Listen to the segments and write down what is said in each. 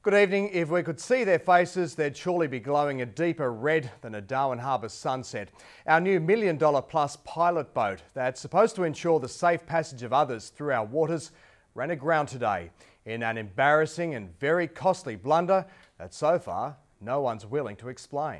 Good evening. If we could see their faces, they'd surely be glowing a deeper red than a Darwin Harbour sunset. Our new $1 million plus pilot boat that's supposed to ensure the safe passage of others through our waters ran aground today in an embarrassing and very costly blunder that so far no one's willing to explain.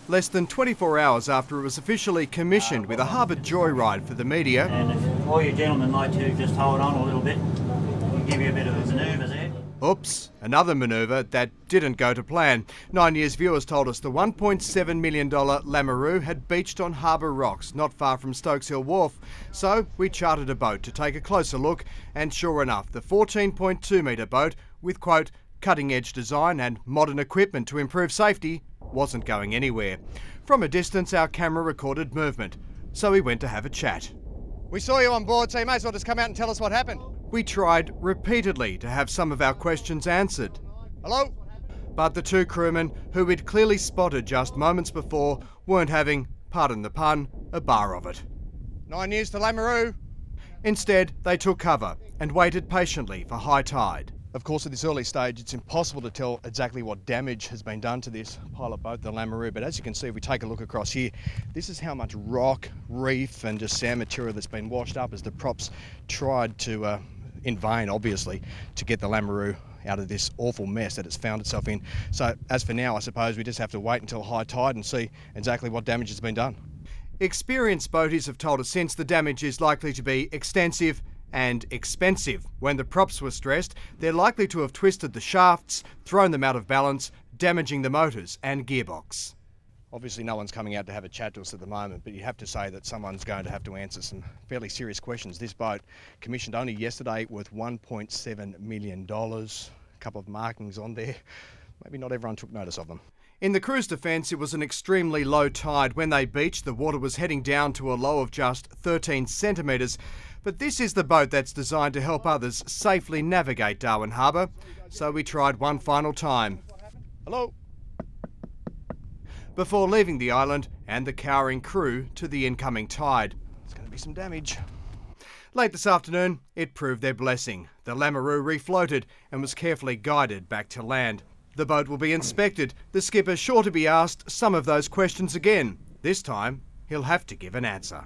Less than 24 hours after it was officially commissioned with a harbour joyride for the media. And if all you gentlemen like to just hold on a little bit, we'll give you a bit of a manoeuvre there. Oops, another manoeuvre that didn't go to plan. 9 News viewers told us the $1.7 million Lameroo had beached on Harbour Rocks, not far from Stokes Hill Wharf. So we chartered a boat to take a closer look, and sure enough, the 14.2 metre boat with, quote, cutting-edge design and modern equipment to improve safety wasn't going anywhere. From a distance, our camera recorded movement, so we went to have a chat. We saw you on board, so you may as well just come out and tell us what happened. We tried repeatedly to have some of our questions answered. Hello? But the two crewmen, who we'd clearly spotted just moments before, weren't having, pardon the pun, a bar of it. 9 News to Lameroo. Instead, they took cover and waited patiently for high tide. Of course, at this early stage, it's impossible to tell exactly what damage has been done to this pilot boat, the Lameroo. But as you can see, if we take a look across here, this is how much rock, reef and just sand material that's been washed up as the props tried to, in vain obviously, to get the Lameroo out of this awful mess that it's found itself in. So as for now, I suppose we just have to wait until high tide and see exactly what damage has been done. Experienced boaties have told us since the damage is likely to be extensive and expensive. When the props were stressed, they're likely to have twisted the shafts, thrown them out of balance, damaging the motors and gearbox. Obviously no one's coming out to have a chat to us at the moment, but you have to say that someone's going to have to answer some fairly serious questions. This boat, commissioned only yesterday, worth $1.7 million. A couple of markings on there. Maybe not everyone took notice of them. In the crew's defence, it was an extremely low tide. When they beached, the water was heading down to a low of just 13 centimetres. But this is the boat that's designed to help others safely navigate Darwin Harbour. So we tried one final time. Hello? Before leaving the island and the cowering crew to the incoming tide. There's going to be some damage. Late this afternoon, it proved their blessing. The Lameroo refloated and was carefully guided back to land. The boat will be inspected. The skipper sure to be asked some of those questions again. This time, he'll have to give an answer.